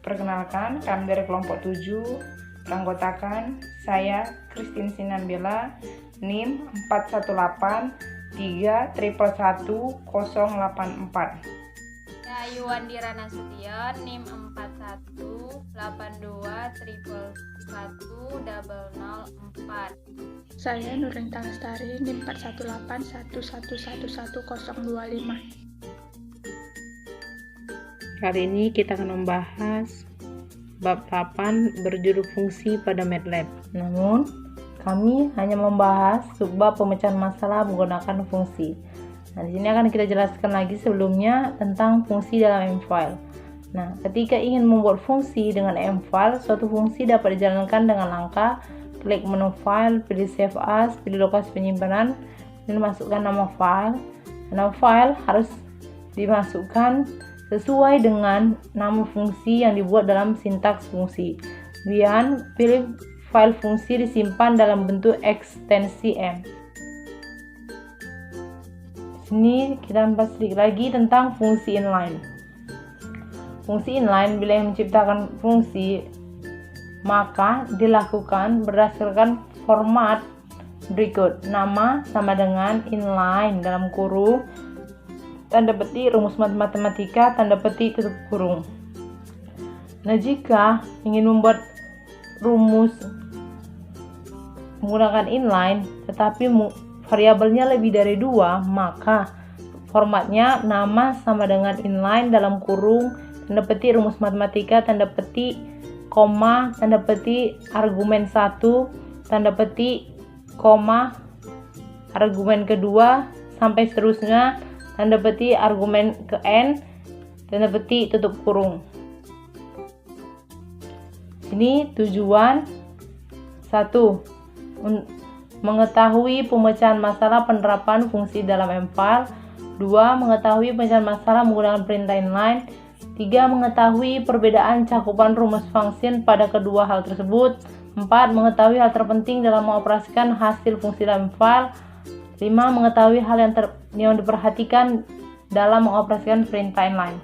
Perkenalkan, kami dari kelompok 7 beranggotakan saya Christine Sinambela, NIM 418-3111084. Ayu Wandira Nasution, NIM 4182-1111004. Saya Nurinta Lestari, NIM 418-111111025. Kali ini kita akan membahas bab 8 berjudul fungsi pada MATLAB. Namun, kami hanya membahas subbab pemecahan masalah menggunakan fungsi. Nah, di sini akan kita jelaskan lagi sebelumnya tentang fungsi dalam M-File. Nah, ketika ingin membuat fungsi dengan M-File, suatu fungsi dapat dijalankan dengan langkah klik menu file, pilih save as, pilih lokasi penyimpanan, dan masukkan nama file. Nama file harus dimasukkan sesuai dengan nama fungsi yang dibuat dalam sintaks fungsi. Kemudian, pilih file fungsi disimpan dalam bentuk ekstensi M. Sini kita bahas sedikit lagi tentang fungsi inline. Fungsi inline bila yang menciptakan fungsi maka dilakukan berdasarkan format berikut. Nama sama dengan inline dalam kurung tanda petik rumus matematika tanda petik tutup kurung. Nah, jika ingin membuat rumus menggunakan inline tetapi variabelnya lebih dari 2, maka formatnya nama sama dengan inline dalam kurung tanda petik rumus matematika tanda petik koma tanda petik argumen 1 tanda petik koma argumen kedua sampai seterusnya tanda petik argumen ke n tanda petik tutup kurung. Ini tujuan 1. Mengetahui pemecahan masalah penerapan fungsi dalam M-File. 2. Mengetahui pemecahan masalah menggunakan perintah inline. 3. Mengetahui perbedaan cakupan rumus function pada kedua hal tersebut. 4. Mengetahui hal terpenting dalam mengoperasikan hasil fungsi dalam M-File. 5. Mengetahui hal yang diperhatikan dalam mengoperasikan perintah inline.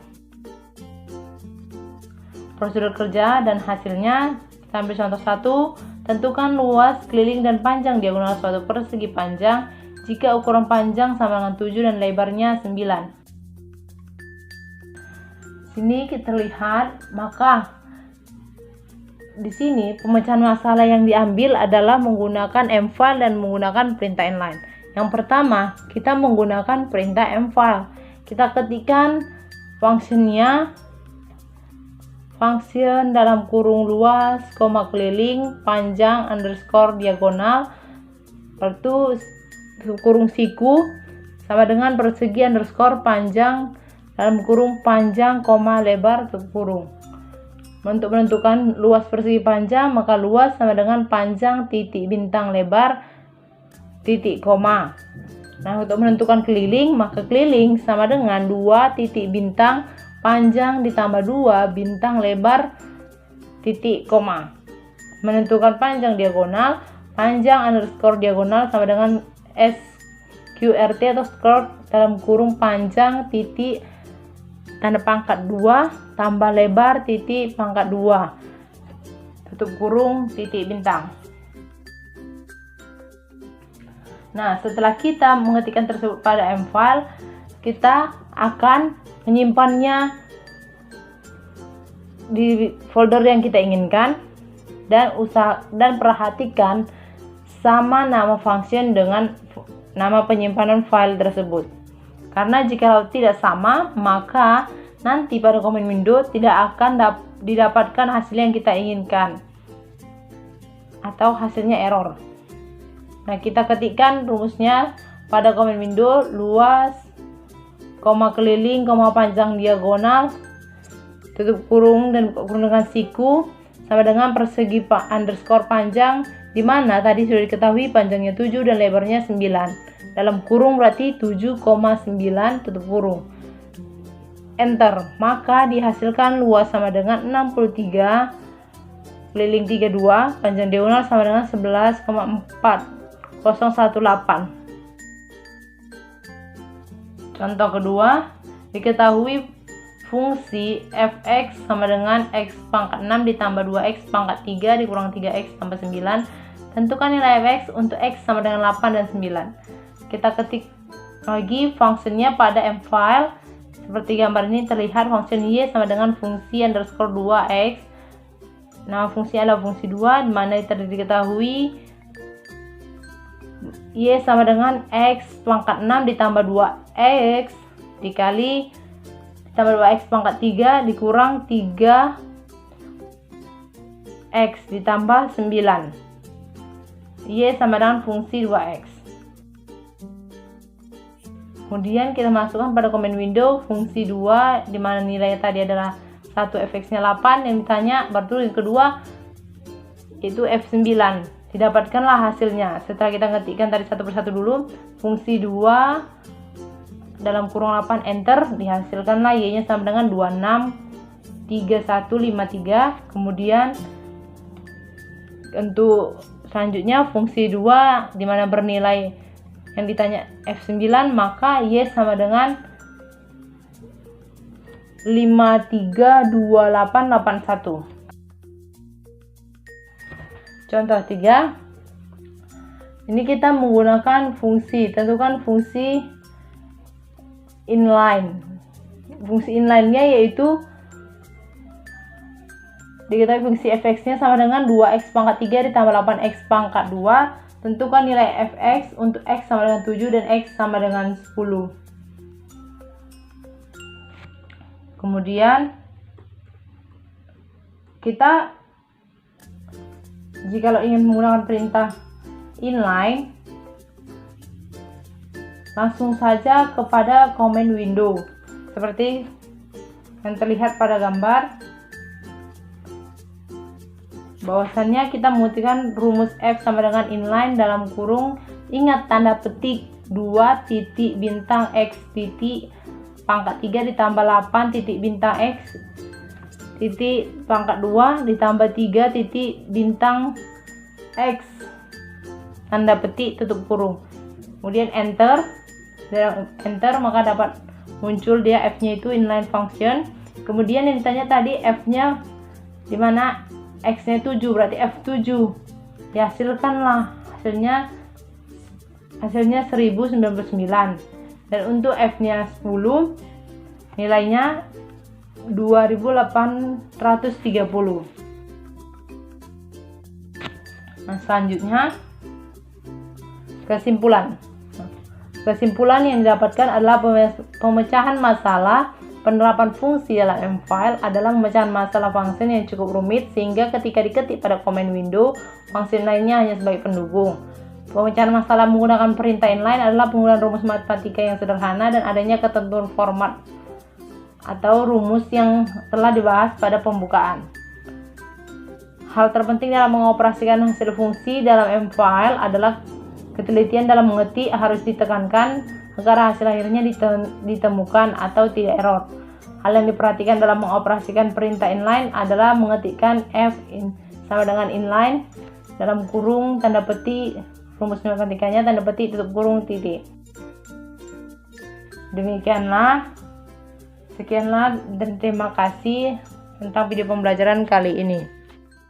Prosedur kerja dan hasilnya. Kita ambil contoh 1. Tentukan luas, keliling, dan panjang diagonal suatu persegi panjang jika ukuran panjang sama dengan 7 dan lebarnya 9. Sini kita lihat, maka di sini pemecahan masalah yang diambil adalah menggunakan M-File dan menggunakan perintah inline. Yang pertama, kita menggunakan perintah M-File. Kita ketikkan fungsinya, function dalam kurung luas, koma keliling, panjang, underscore diagonal, lalu kurung siku, sama dengan persegi underscore panjang, dalam kurung panjang, koma lebar, tutup kurung. Untuk menentukan luas persegi panjang, maka luas sama dengan panjang, titik bintang lebar, titik koma. Nah, untuk menentukan keliling, maka keliling sama dengan 2 titik bintang panjang ditambah 2 bintang lebar titik koma. Menentukan panjang diagonal, panjang underscore diagonal sama dengan sqrt atau square dalam kurung panjang titik tanda pangkat 2 tambah lebar titik pangkat 2 tutup kurung titik bintang. Nah, setelah kita mengetikkan tersebut pada M-File, kita akan menyimpannya di folder yang kita inginkan dan perhatikan sama nama function dengan nama penyimpanan file tersebut. Karena jika tidak sama, maka nanti pada command window tidak akan didapatkan hasil yang kita inginkan atau hasilnya error. Nah, kita ketikkan rumusnya pada command window luas, koma keliling, koma panjang diagonal, tutup kurung dan buka kurung dengan siku sama dengan persegi underscore panjang, di mana tadi sudah diketahui panjangnya 7 dan lebarnya 9. Dalam kurung berarti 7,9 tutup kurung. Enter. Maka dihasilkan luas sama dengan 63 keliling 32, panjang diagonal sama dengan 11,4018. Contoh kedua, diketahui fungsi fx sama dengan x pangkat 6 ditambah 2x pangkat 3 dikurang 3x tambah 9. Tentukan nilai fx untuk x sama dengan 8 dan 9. Kita ketik lagi fungsinya pada mfile. Seperti gambar ini terlihat fungsi y sama dengan fungsi underscore 2x. Nama fungsinya adalah fungsi 2, di mana diketahui y sama dengan x pangkat 6 ditambah 2x dikali ditambah 2x pangkat 3 dikurang 3x ditambah 9. Y sama dengan fungsi 2x. Kemudian kita masukkan pada comment window fungsi 2, di mana nilainya tadi adalah 1 fx-nya 8, yang ditanya berarti yang kedua itu f9. Didapatkanlah hasilnya. Setelah kita ngetikkan tadi satu persatu dulu, fungsi 2 dalam kurung 8 enter, dihasilkanlah y-nya sama dengan 263153. Kemudian untuk selanjutnya fungsi 2 di mana bernilai yang ditanya f9, maka y sama dengan 532881. Contoh 3. Ini kita menggunakan fungsi, tentukan fungsi inline. Fungsi inline-nya yaitu diketahui fungsi fx-nya sama dengan 2x pangkat 3 ditambah 8x pangkat 2. Tentukan nilai fx untuk x sama dengan 7 dan x sama dengan 10. Kemudian kita jika ingin menggunakan perintah inline, langsung saja kepada comment window seperti yang terlihat pada gambar. Bahwasannya kita mengetikkan rumus f sama dengan inline dalam kurung, ingat tanda petik 2 titik bintang x titik pangkat 3 ditambah 8 titik bintang x titik pangkat 2 ditambah 3 titik bintang x tanda petik tutup kurung. Kemudian enter. Dengan enter maka dapat muncul dia f-nya itu inline function. Kemudian yang ditanya tadi f-nya di mana x-nya 7, berarti f7. Dihasilkanlah hasilnya 1099. Dan untuk f-nya 10 nilainya 2830. Nah, selanjutnya kesimpulan. Kesimpulan yang didapatkan adalah pemecahan masalah. Penerapan fungsi dalam mfile adalah pemecahan masalah fungsi yang cukup rumit, sehingga ketika diketik pada comment window, fungsi lainnya hanya sebagai pendukung. Pemecahan masalah menggunakan perintah inline adalah penggunaan rumus matematika yang sederhana dan adanya ketentuan format atau rumus yang telah dibahas pada pembukaan. Hal terpenting dalam mengoperasikan hasil fungsi dalam mfile adalah ketelitian dalam mengetik harus ditekankan agar hasil akhirnya ditemukan atau tidak error. Hal yang diperhatikan dalam mengoperasikan perintah inline adalah mengetikkan f sama dengan inline dalam kurung tanda petik rumus matematikanya tanda petik tutup kurung titik. Sekianlah dan terima kasih tentang video pembelajaran kali ini.